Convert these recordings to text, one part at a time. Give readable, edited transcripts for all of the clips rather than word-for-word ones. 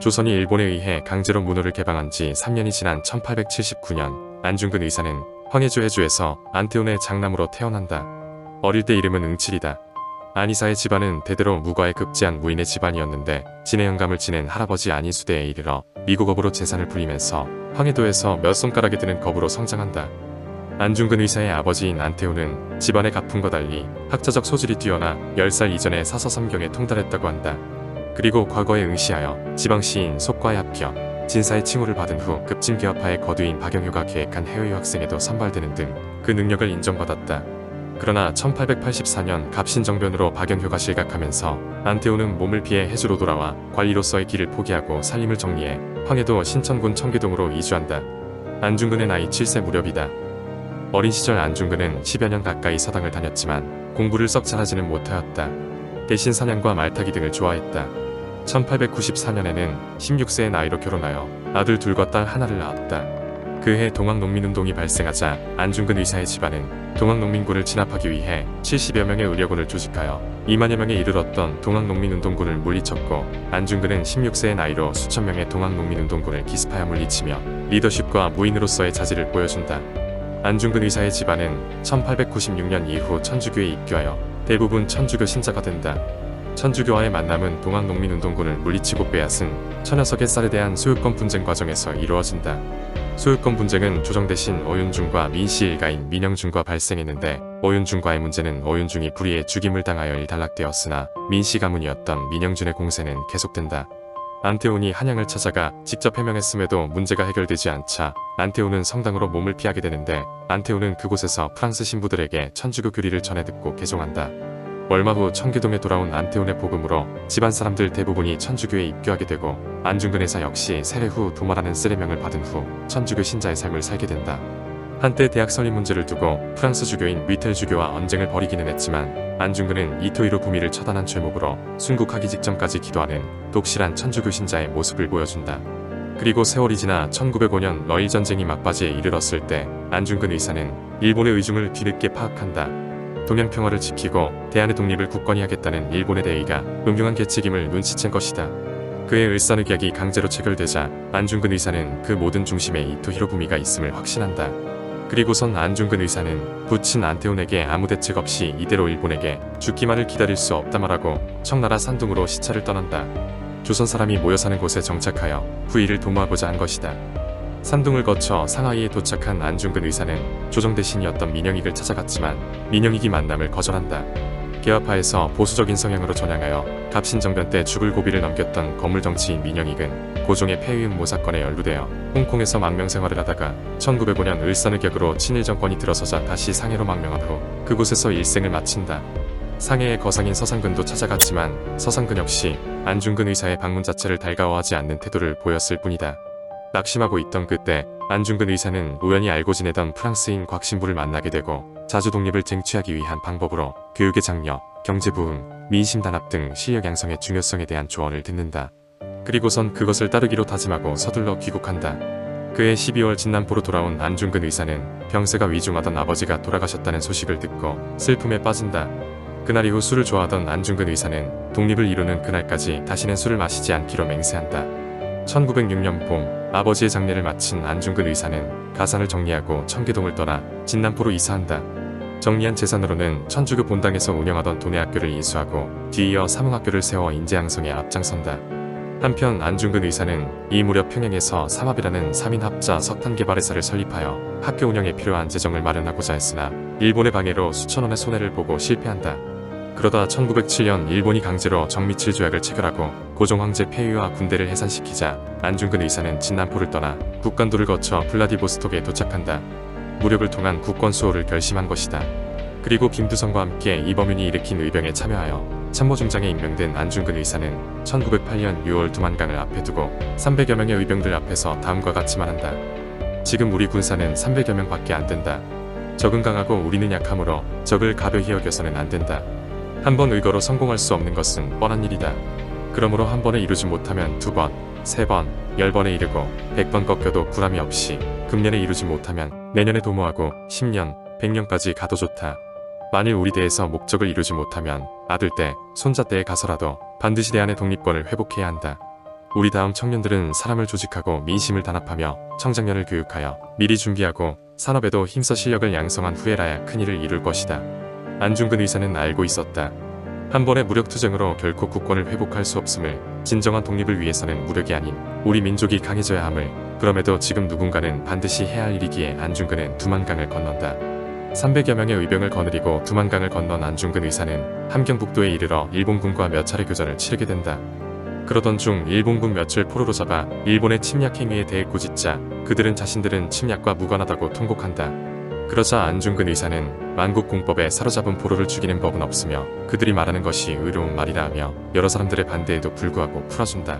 조선이 일본에 의해 강제로 문호를 개방한 지 3년이 지난 1879년 안중근 의사는 황해조 해주에서 안태훈의 장남으로 태어난다. 어릴 때 이름은 응칠이다. 안이사의 집안은 대대로 무과에 급제한 무인의 집안이었는데 진의 영감을 지낸 할아버지 안인수대에 이르러 미국업으로 재산을 불리면서 황해도에서 몇 손가락에 드는 겁으로 성장한다. 안중근 의사의 아버지인 안태훈은 집안의 가풍과 달리 학자적 소질이 뛰어나 10살 이전에 사서삼경에 통달했다고 한다. 그리고 과거에 응시하여 지방시인 속과에 합격, 진사의 칭호를 받은 후 급진개화파의 거두인 박영효가 계획한 해외유학생에도 선발되는 등 그 능력을 인정받았다. 그러나 1884년 갑신정변으로 박영효가 실각하면서 안태훈은 몸을 피해 해주로 돌아와 관리로서의 길을 포기하고 살림을 정리해 황해도 신천군 청계동으로 이주한다. 안중근의 나이 7세 무렵이다. 어린 시절 안중근은 10여 년 가까이 서당을 다녔지만 공부를 썩 잘하지는 못하였다. 대신 사냥과 말타기 등을 좋아했다. 1894년에는 16세의 나이로 결혼하여 아들 둘과 딸 하나를 낳았다. 그해 동학농민운동이 발생하자 안중근 의사의 집안은 동학농민군을 진압하기 위해 70여 명의 의료군을 조직하여 2만여 명에 이르렀던 동학농민운동군을 물리쳤고, 안중근은 16세의 나이로 수천 명의 동학농민운동군을 기습하여 물리치며 리더십과 무인으로서의 자질을 보여준다. 안중근 의사의 집안은 1896년 이후 천주교에 입교하여 대부분 천주교 신자가 된다. 천주교와의 만남은 동학농민운동군을 물리치고 빼앗은 천여석의 쌀에 대한 소유권 분쟁 과정에서 이루어진다. 소유권 분쟁은 조정 대신 오윤중과 민씨 일가인 민영중과 발생했는데, 오윤중과의 문제는 오윤중이 불의의 죽임을 당하여 일단락되었으나 민씨 가문이었던 민영준의 공세는 계속된다. 안태훈이 한양을 찾아가 직접 해명했음에도 문제가 해결되지 않자 안태훈은 성당으로 몸을 피하게 되는데, 안태훈은 그곳에서 프랑스 신부들에게 천주교 교리를 전해 듣고 개종한다. 얼마 후 청계동에 돌아온 안태훈의 복음으로 집안 사람들 대부분이 천주교에 입교하게 되고, 안중근 의사 역시 세례 후 도마라는 쓰레명을 받은 후 천주교 신자의 삶을 살게 된다. 한때 대학 설립 문제를 두고 프랑스 주교인 위텔 주교와 언쟁을 벌이기는 했지만, 안중근은 이토이로 부미를 처단한 죄목으로 순국하기 직전까지 기도하는 독실한 천주교 신자의 모습을 보여준다. 그리고 세월이 지나 1905년 러일 전쟁이 막바지에 이르렀을 때 안중근 의사는 일본의 의중을 뒤늦게 파악한다. 동양 평화를 지키고 대한의 독립을 굳건히 하겠다는 일본의 대의가 음흉한 계책임을 눈치챈 것이다. 그의 일산의격이 강제로 체결되자 안중근 의사는 그 모든 중심에 이토 히로부미가 있음을 확신한다. 그리고선 안중근 의사는 부친 안태훈에게 아무 대책 없이 이대로 일본에게 죽기만을 기다릴 수 없다 말하고 청나라 산둥으로 시차를 떠난다. 조선 사람이 모여 사는 곳에 정착하여 후일을 도모하고자 한 것이다. 산둥을 거쳐 상하이에 도착한 안중근 의사는 조정 대신이었던 민영익을 찾아갔지만 민영익이 만남을 거절한다. 개화파에서 보수적인 성향으로 전향하여 갑신정변 때 죽을 고비를 넘겼던 거물 정치인 민영익은 고종의 폐위음모 사건에 연루되어 홍콩에서 망명 생활을 하다가 1905년 을산의격으로 친일 정권이 들어서자 다시 상해로 망명한 후 그곳에서 일생을 마친다. 상해의 거상인 서상근도 찾아갔지만 서상근 역시 안중근 의사의 방문 자체를 달가워하지 않는 태도를 보였을 뿐이다. 낙심하고 있던 그때 안중근 의사는 우연히 알고 지내던 프랑스인 곽신부를 만나게 되고, 자주 독립을 쟁취하기 위한 방법으로 교육의 장려, 경제 부흥, 민심 단합 등 실력 양성의 중요성에 대한 조언을 듣는다. 그리고선 그것을 따르기로 다짐하고 서둘러 귀국한다. 그해 12월 진남포로 돌아온 안중근 의사는 병세가 위중하던 아버지가 돌아가셨다는 소식을 듣고 슬픔에 빠진다. 그날 이후 술을 좋아하던 안중근 의사는 독립을 이루는 그날까지 다시는 술을 마시지 않기로 맹세한다. 1906년 봄, 아버지의 장례를 마친 안중근 의사는 가산을 정리하고 청계동을 떠나 진남포로 이사한다. 정리한 재산으로는 천주교 본당에서 운영하던 도내학교를 인수하고 뒤이어 사문학교를 세워 인재양성에 앞장선다. 한편 안중근 의사는 이 무렵 평양에서 삼합이라는 3인 합자 석탄 개발회사를 설립하여 학교 운영에 필요한 재정을 마련하고자 했으나 일본의 방해로 수천원의 손해를 보고 실패한다. 그러다 1907년 일본이 강제로 정미칠 조약을 체결하고 고종 황제 폐위와 군대를 해산시키자 안중근 의사는 진남포를 떠나 국간도를 거쳐 블라디보스톡에 도착한다. 무력을 통한 국권 수호를 결심한 것이다. 그리고 김두성과 함께 이범윤이 일으킨 의병에 참여하여 참모중장에 임명된 안중근 의사는 1908년 6월 두만강을 앞에 두고 300여 명의 의병들 앞에서 다음과 같이 말한다. 지금 우리 군사는 300여 명밖에 안 된다. 적은 강하고 우리는 약하므로 적을 가벼이 여겨서는 안 된다. 한 번 의거로 성공할 수 없는 것은 뻔한 일이다. 그러므로 한 번에 이루지 못하면 2번, 3번, 10번에 이르고 100번 꺾여도 구람이 없이 금년에 이루지 못하면 내년에 도모하고 10년, 100년까지 가도 좋다. 만일 우리 대에서 목적을 이루지 못하면 아들 때, 손자 때에 가서라도 반드시 대한의 독립권을 회복해야 한다. 우리 다음 청년들은 사람을 조직하고 민심을 단합하며 청장년을 교육하여 미리 준비하고 산업에도 힘써 실력을 양성한 후에라야 큰일을 이룰 것이다. 안중근 의사는 알고 있었다. 한 번의 무력투쟁으로 결코 국권을 회복할 수 없음을, 진정한 독립을 위해서는 무력이 아닌 우리 민족이 강해져야 함을, 그럼에도 지금 누군가는 반드시 해야 할 일이기에 안중근은 두만강을 건넌다. 300여 명의 의병을 거느리고 두만강을 건넌 안중근 의사는 함경북도에 이르러 일본군과 몇 차례 교전을 치르게 된다. 그러던 중 일본군 몇을 포로로 잡아 일본의 침략 행위에 대해 꾸짖자 그들은 자신들은 침략과 무관하다고 통곡한다. 그러자 안중근 의사는 만국공법에 사로잡은 포로를 죽이는 법은 없으며 그들이 말하는 것이 의로운 말이라 하며 여러 사람들의 반대에도 불구하고 풀어준다.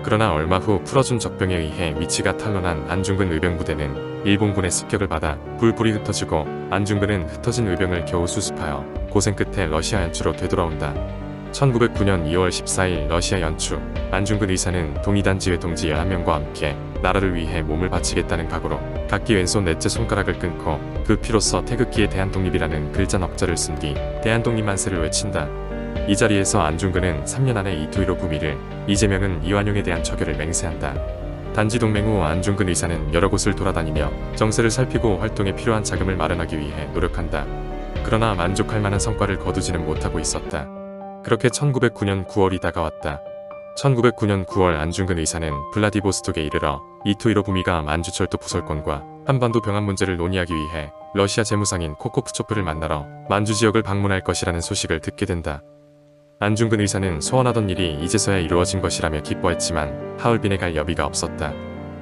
그러나 얼마 후 풀어준 적병에 의해 위치가 탄로난 안중근 의병 부대는 일본군의 습격을 받아 불불이 흩어지고 안중근은 흩어진 의병을 겨우 수습하여 고생 끝에 러시아 연추로 되돌아온다. 1909년 2월 14일 러시아 연추, 안중근 의사는 동이단지회 동지 11명과 함께 나라를 위해 몸을 바치겠다는 각오로 각기 왼손 넷째 손가락을 끊고 그 피로써 태극기에 대한 독립이라는 글자 넉자를 쓴 뒤 대한독립 만세를 외친다. 이 자리에서 안중근은 3년 안에 이토히로 부미를, 이재명은 이완용에 대한 처결을 맹세한다. 단지 동맹 후 안중근 의사는 여러 곳을 돌아다니며 정세를 살피고 활동에 필요한 자금을 마련하기 위해 노력한다. 그러나 만족할 만한 성과를 거두지는 못하고 있었다. 그렇게 1909년 9월이 다가왔다. 1909년 9월 안중근 의사는 블라디보스톡에 이르러 이토히로 부미가 만주철도 부설권과 한반도 병합 문제를 논의하기 위해 러시아 재무상인 코코프초프를 만나러 만주 지역을 방문할 것이라는 소식을 듣게 된다. 안중근 의사는 소원하던 일이 이제서야 이루어진 것이라며 기뻐했지만 하얼빈에 갈 여비가 없었다.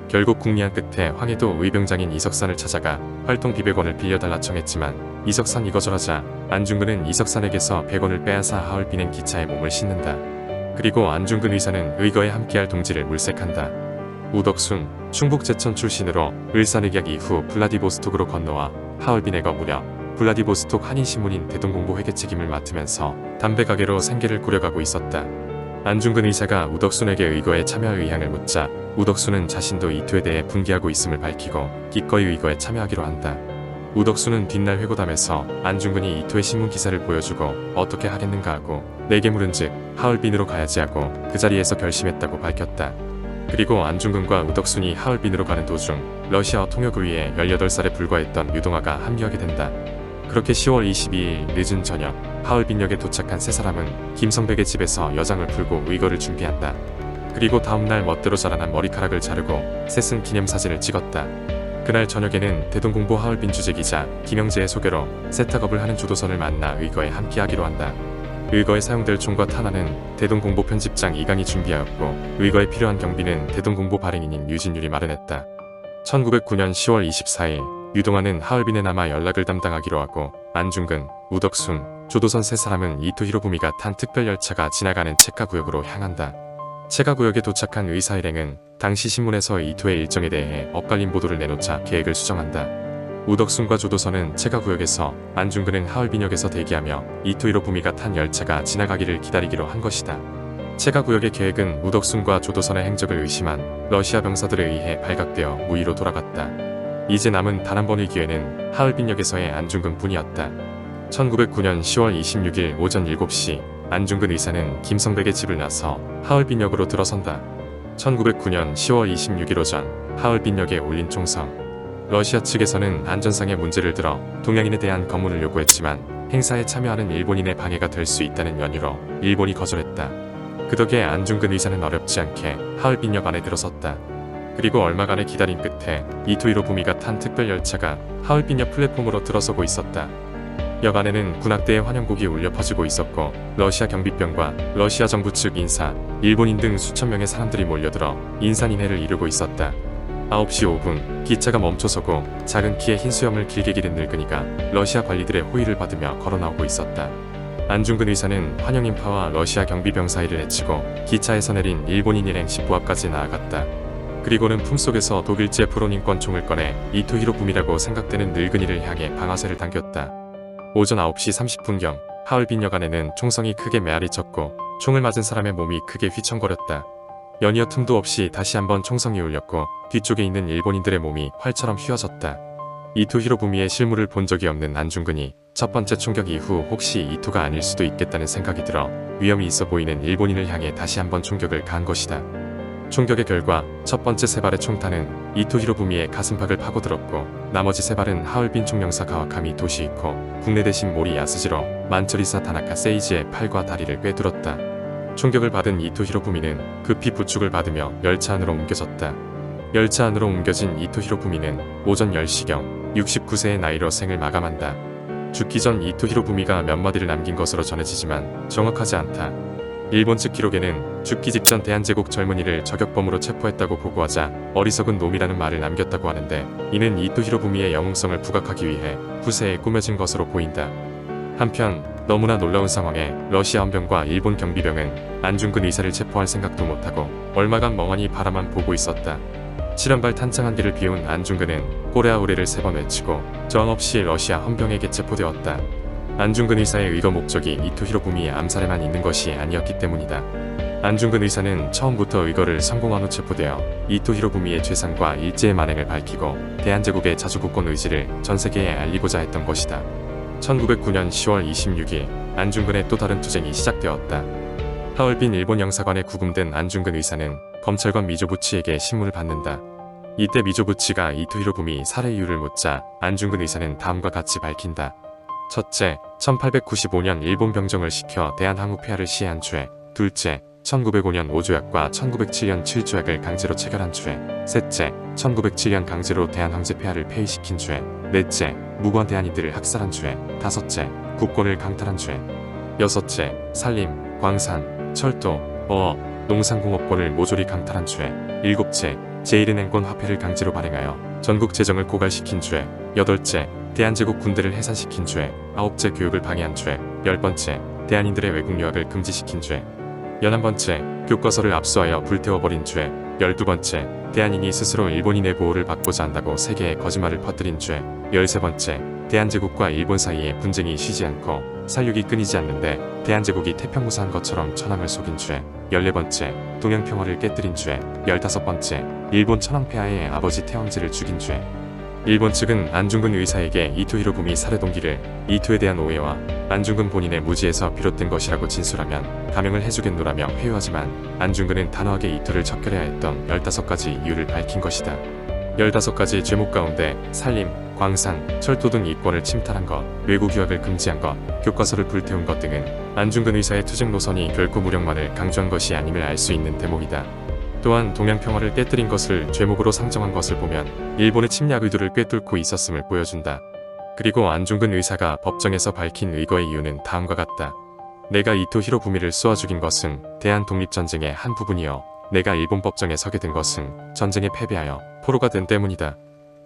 결국 궁리한 끝에 황해도 의병장인 이석산을 찾아가 활동 비백원을 빌려달라 청했지만 이석산 이거절하자 안중근은 이석산에게서 100원을 빼앗아 하얼빈행 기차에 몸을 싣는다. 그리고 안중근 의사는 의거에 함께할 동지를 물색한다. 우덕순, 충북 제천 출신으로 을사늑약 이후 블라디보스톡으로 건너와 하얼빈에 거무려 블라디보스톡 한인신문인 대동공보 회계 책임을 맡으면서 담배 가게로 생계를 꾸려가고 있었다. 안중근 의사가 우덕순에게 의거에 참여할 의향을 묻자 우덕순은 자신도 이토에 대해 분개하고 있음을 밝히고 기꺼이 의거에 참여하기로 한다. 우덕순은 뒷날 회고담에서 안중근이 이토의 신문 기사를 보여주고 어떻게 하겠는가 하고 내게 물은즉 하얼빈으로 가야지 하고 그 자리에서 결심했다고 밝혔다. 그리고 안중근과 우덕순이 하얼빈으로 가는 도중 러시아어 통역을 위해 18살에 불과했던 유동아가 합류하게 된다. 그렇게 10월 22일 늦은 저녁 하얼빈역에 도착한 세 사람은 김성백의 집에서 여장을 풀고 의거를 준비한다. 그리고 다음날 멋대로 자라난 머리카락을 자르고 셋은 기념사진을 찍었다. 그날 저녁에는 대동공보 하얼빈 주재기자 김영재의 소개로 세탁업을 하는 조도선을 만나 의거에 함께하기로 한다. 의거에 사용될 총과 탄환은 대동공보 편집장 이강이 준비하였고 의거에 필요한 경비는 대동공보 발행인인 유진율이 마련했다. 1909년 10월 24일 유동아는 하얼빈에 남아 연락을 담당하기로 하고 안중근, 우덕순, 조도선 세 사람은 이토히로 부미가 탄 특별열차가 지나가는 체카구역으로 향한다. 체카구역에 도착한 의사 일행은 당시 신문에서 이토의 일정에 대해 엇갈린 보도를 내놓자 계획을 수정한다. 우덕순과 조도선은 체카구역에서, 안중근은 하얼빈역에서 대기하며 이토히로 부미가 탄 열차가 지나가기를 기다리기로 한 것이다. 체카구역의 계획은 우덕순과 조도선의 행적을 의심한 러시아 병사들에 의해 발각되어 무의로 돌아갔다. 이제 남은 단 한 번의 기회는 하얼빈역에서의 안중근 뿐이었다. 1909년 10월 26일 오전 7시 안중근 의사는 김성백의 집을 나서 하얼빈역으로 들어선다. 1909년 10월 26일 오전 하얼빈역에 올린 총성. 러시아 측에서는 안전상의 문제를 들어 동양인에 대한 검문을 요구했지만 행사에 참여하는 일본인의 방해가 될 수 있다는 연유로 일본이 거절했다. 그 덕에 안중근 의사는 어렵지 않게 하얼빈역 안에 들어섰다. 그리고 얼마간의 기다림 끝에 이토히로 부미가 탄 특별열차가 하얼빈역 플랫폼으로 들어서고 있었다. 역 안에는 군악대의 환영곡이 울려 퍼지고 있었고 러시아 경비병과 러시아 정부 측 인사, 일본인 등 수천 명의 사람들이 몰려들어 인산인해를 이루고 있었다. 9시 5분 기차가 멈춰서고 작은 키에 흰 수염을 길게 기른 늙은이가 러시아 관리들의 호의를 받으며 걸어 나오고 있었다. 안중근 의사는 환영인파와 러시아 경비병 사이를 헤치고 기차에서 내린 일본인 일행 식구 앞까지 나아갔다. 그리고는 품속에서 독일제 프로닌권 총을 꺼내 이토히로 부미라고 생각되는 늙은이를 향해 방아쇠를 당겼다. 오전 9시 30분경 하얼빈역 안에는 총성이 크게 메아리 쳤고 총을 맞은 사람의 몸이 크게 휘청거렸다. 연이어 틈도 없이 다시 한번 총성이 울렸고 뒤쪽에 있는 일본인들의 몸이 활처럼 휘어졌다. 이토히로 부미의 실물을 본 적이 없는 안중근이 첫 번째 총격 이후 혹시 이토가 아닐 수도 있겠다는 생각이 들어 위험이 있어 보이는 일본인을 향해 다시 한번 총격을 가한 것이다. 총격의 결과 첫 번째 세 발의 총탄은 이토 히로부미의 가슴팍을 파고들었고 나머지 세 발은 하얼빈 총영사 가와카미 도시이코 국내 대신 모리 야스지로 만처리사 타나카 세이지의 팔과 다리를 꿰뚫었다. 총격을 받은 이토 히로부미는 급히 부축을 받으며 열차 안으로 옮겨졌다. 열차 안으로 옮겨진 이토 히로부미는 오전 10시경 69세의 나이로 생을 마감한다. 죽기 전 이토 히로부미가 몇 마디를 남긴 것으로 전해지지만 정확하지 않다. 일본 측 기록에는 죽기 직전 대한제국 젊은이를 저격범으로 체포했다고 보고하자 어리석은 놈이라는 말을 남겼다고 하는데 이는 이토 히로부미의 영웅성을 부각하기 위해 후세에 꾸며진 것으로 보인다. 한편 너무나 놀라운 상황에 러시아 헌병과 일본 경비병은 안중근 의사를 체포할 생각도 못하고 얼마간 멍하니 바라만 보고 있었다. 7연발 탄창 1개를 비운 안중근은 꼬레아우레를 3번 외치고 저항 없이 러시아 헌병에게 체포되었다. 안중근 의사의 의거 목적이 이토 히로부미의 암살에만 있는 것이 아니었기 때문이다. 안중근 의사는 처음부터 의거를 성공한 후 체포되어 이토 히로부미의 죄상과 일제의 만행을 밝히고 대한제국의 자주국권 의지를 전세계에 알리고자 했던 것이다. 1909년 10월 26일 안중근의 또 다른 투쟁이 시작되었다. 하얼빈 일본 영사관에 구금된 안중근 의사는 검찰관 미조부치에게 신문을 받는다. 이때 미조부치가 이토 히로부미 살해 이유를 묻자 안중근 의사는 다음과 같이 밝힌다. 첫째, 1895년 일본 병정을 시켜 대한항우 폐하를 시해한 죄. 둘째, 1905년 5조약과 1907년 7조약을 강제로 체결한 죄. 셋째, 1907년 강제로 대한황제 폐하를 폐위시킨 죄. 넷째, 무고한 대한인들을 학살한 죄. 다섯째, 국권을 강탈한 죄. 여섯째, 산림, 광산, 철도, 어업, 농산공업권을 모조리 강탈한 죄. 일곱째, 제1은행권 화폐를 강제로 발행하여 전국 재정을 고갈시킨 죄. 여덟째, 대한제국 군대를 해산시킨 죄. 아홉째, 교육을 방해한 죄. 10번째, 대한인들의 외국 유학을 금지시킨 죄. 11번째, 교과서를 압수하여 불태워버린 죄. 12번째, 대한인이 스스로 일본인의 보호를 받고자 한다고 세계에 거짓말을 퍼뜨린 죄. 13번째, 대한제국과 일본 사이에 분쟁이 쉬지 않고 살육이 끊이지 않는데 대한제국이 태평무사한 것처럼 천황을 속인 죄. 14번째, 동양평화를 깨뜨린 죄. 15번째, 일본 천황폐하의 아버지 태왕제를 죽인 죄. 일본 측은 안중근 의사에게 이토 히로부미 살해 동기를 이토에 대한 오해와 안중근 본인의 무지에서 비롯된 것이라고 진술하면 감형을 해주겠노라며 회유하지만 안중근은 단호하게 이토를 척결해야 했던 15가지 이유를 밝힌 것이다. 15가지 죄목 가운데 산림, 광산, 철도 등 이권을 침탈한 것, 외국 유학을 금지한 것, 교과서를 불태운 것 등은 안중근 의사의 투쟁 노선이 결코 무력만을 강조한 것이 아님을 알 수 있는 대목이다. 또한 동양평화를 깨뜨린 것을 죄목으로 상정한 것을 보면 일본의 침략 의도를 꿰뚫고 있었음을 보여준다. 그리고 안중근 의사가 법정에서 밝힌 의거의 이유는 다음과 같다. 내가 이토 히로부미를 쏘아 죽인 것은 대한 독립전쟁의 한 부분이요. 내가 일본 법정에 서게 된 것은 전쟁에 패배하여 포로가 된 때문이다.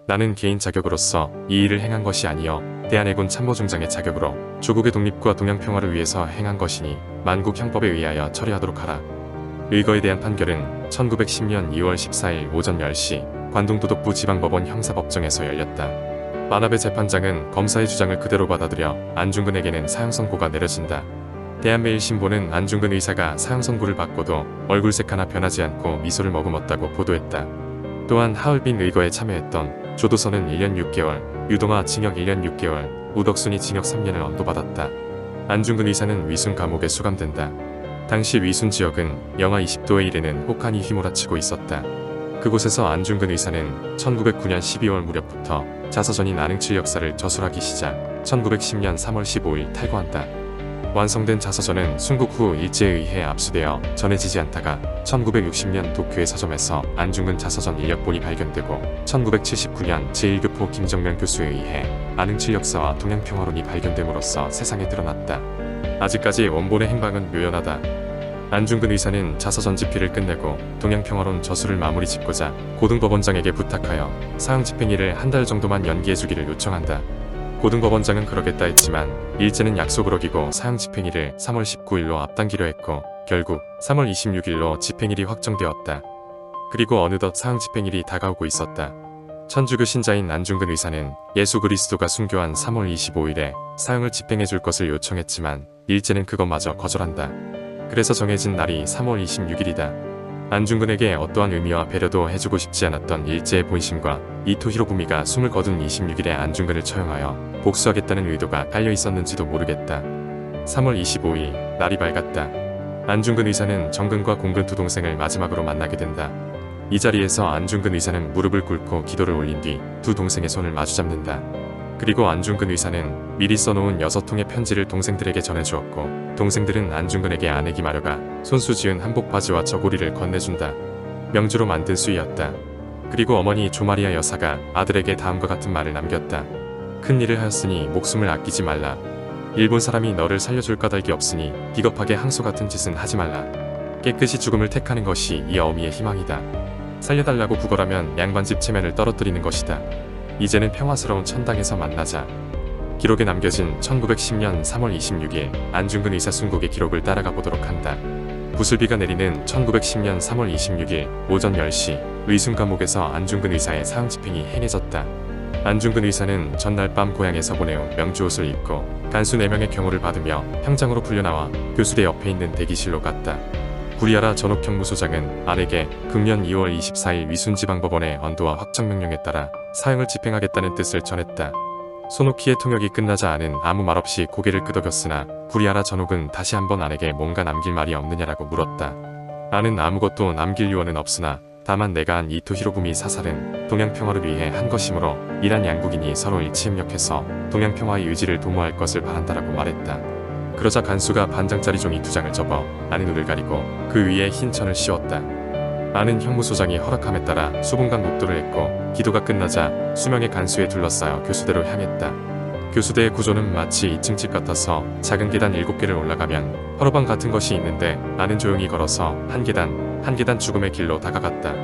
나는 개인 자격으로서 이 일을 행한 것이 아니여 대한해군 참모중장의 자격으로 조국의 독립과 동양평화를 위해서 행한 것이니 만국 형법에 의하여 처리하도록 하라. 의거에 대한 판결은 1910년 2월 14일 오전 10시 관동도독부 지방법원 형사법정에서 열렸다. 만화배 재판장은 검사의 주장을 그대로 받아들여 안중근에게는 사형 선고가 내려진다. 대한매일신보는 안중근 의사가 사형 선고를 받고도 얼굴색 하나 변하지 않고 미소를 머금었다고 보도했다. 또한 하얼빈 의거에 참여했던 조도선은 1년 6개월, 유동아 징역 1년 6개월, 우덕순이 징역 3년을 언도받았다. 안중근 의사는 위순 감옥에 수감된다. 당시 위순 지역은 영하 20도에 이르는 혹한이 휘몰아치고 있었다. 그곳에서 안중근 의사는 1909년 12월 무렵부터 자서전인 안흥칠 역사를 저술하기 시작 1910년 3월 15일 탈고한다. 완성된 자서전은 순국 후 일제에 의해 압수되어 전해지지 않다가 1960년 도쿄의 서점에서 안중근 자서전 인력본이 발견되고 1979년 제1교포 김정면 교수에 의해 안흥칠 역사와 동양평화론이 발견됨으로써 세상에 드러났다. 아직까지 원본의 행방은 묘연하다. 안중근 의사는 자서전 집필을 끝내고 동양평화론 저술을 마무리 짓고자 고등법원장에게 부탁하여 사형 집행일을 한 달 정도만 연기해주기를 요청한다. 고등법원장은 그러겠다 했지만 일제는 약속을 어기고 사형 집행일을 3월 19일로 앞당기려 했고 결국 3월 26일로 집행일이 확정되었다. 그리고 어느덧 사형 집행일이 다가오고 있었다. 천주교 신자인 안중근 의사는 예수 그리스도가 순교한 3월 25일에 사형을 집행해줄 것을 요청했지만 일제는 그것마저 거절한다. 그래서 정해진 날이 3월 26일이다. 안중근에게 어떠한 의미와 배려도 해주고 싶지 않았던 일제의 본심과 이토 히로부미가 숨을 거둔 26일에 안중근을 처형하여 복수하겠다는 의도가 깔려 있었는지도 모르겠다. 3월 25일 날이 밝았다. 안중근 의사는 정근과 공근 두 동생을 마지막으로 만나게 된다. 이 자리에서 안중근 의사는 무릎을 꿇고 기도를 올린 뒤 두 동생의 손을 마주잡는다. 그리고 안중근 의사는 미리 써놓은 6통의 편지를 동생들에게 전해주었고, 동생들은 안중근에게 아내 기마려가 손수 지은 한복 바지와 저고리를 건네준다. 명주로 만든 수의였다. 그리고 어머니 조마리아 여사가 아들에게 다음과 같은 말을 남겼다. 큰 일을 하였으니 목숨을 아끼지 말라. 일본 사람이 너를 살려줄 까닭이 없으니 비겁하게 항소 같은 짓은 하지 말라. 깨끗이 죽음을 택하는 것이 이 어미의 희망이다. 살려달라고 구걸하면 양반집 체면을 떨어뜨리는 것이다. 이제는 평화스러운 천당에서 만나자. 기록에 남겨진 1910년 3월 26일 안중근 의사 순국의 기록을 따라가 보도록 한다. 부슬비가 내리는 1910년 3월 26일 오전 10시 의순 감옥에서 안중근 의사의 사형 집행이 행해졌다. 안중근 의사는 전날 밤 고향에서 보내온 명주옷을 입고 간수 4명의 경호를 받으며 형장으로 풀려나와 교수대 옆에 있는 대기실로 갔다. 구리하라 전옥 형무소장은 아내에게 금년 2월 24일 위순지방법원의 언도와 확정명령에 따라 사형을 집행하겠다는 뜻을 전했다. 손오키의 통역이 끝나자 아는 아무 말 없이 고개를 끄덕였으나 구리하라 전옥은 다시 한번 아내에게 뭔가 남길 말이 없느냐라고 물었다. 아는 아무것도 남길 유언은 없으나 다만 내가 한 이토 히로부미 사살은 동양평화를 위해 한 것이므로 이란 양국인이 서로 일치협력해서 동양평화의 의지를 도모할 것을 바란다라고 말했다. 그러자 간수가 반장짜리 종이 2장을 접어 아는 눈을 가리고 그 위에 흰 천을 씌웠다. 아는 형무소장이 허락함에 따라 수분간 목도를 했고, 기도가 끝나자 수명의 간수에 둘러싸여 교수대로 향했다. 교수대의 구조는 마치 2층 집 같아서 작은 계단 7개를 올라가면 화로방 같은 것이 있는데 아는 조용히 걸어서 한 계단 죽음의 길로 다가갔다.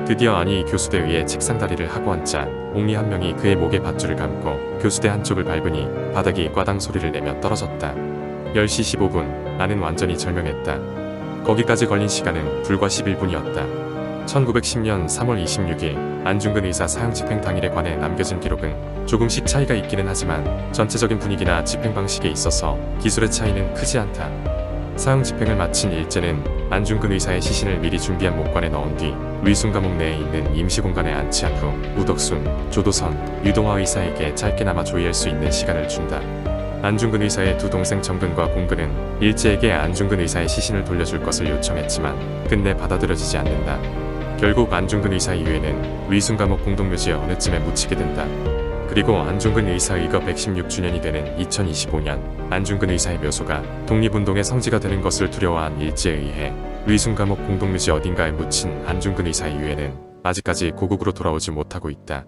드디어 아니 교수대 위에 책상 다리를 하고 앉자 옥리 한 명이 그의 목에 밧줄을 감고 교수대 한쪽을 밟으니 바닥이 꽈당 소리를 내며 떨어졌다. 10시 15분 아는 완전히 절명했다. 거기까지 걸린 시간은 불과 11분이었다. 1910년 3월 26일 안중근 의사 사형 집행 당일에 관해 남겨진 기록은 조금씩 차이가 있기는 하지만 전체적인 분위기나 집행 방식에 있어서 기술의 차이는 크지 않다. 사형 집행을 마친 일제는 안중근 의사의 시신을 미리 준비한 목관에 넣은 뒤 의순 감옥 내에 있는 임시 공간에 안치한 후 우덕순, 조도선, 유동화 의사에게 짧게나마 조의할 수 있는 시간을 준다. 안중근 의사의 두 동생 정근과 공근은 일제에게 안중근 의사의 시신을 돌려줄 것을 요청했지만 끝내 받아들여지지 않는다. 결국 안중근 의사 이후에는 의순 감옥 공동묘지에 어느 쯤에 묻히게 된다. 그리고 안중근 의사 의거 116주년이 되는 2025년 안중근 의사의 묘소가 독립운동의 성지가 되는 것을 두려워한 일제에 의해 의순 감옥 공동묘지 어딘가에 묻힌 안중근 의사의 유해는 아직까지 고국으로 돌아오지 못하고 있다.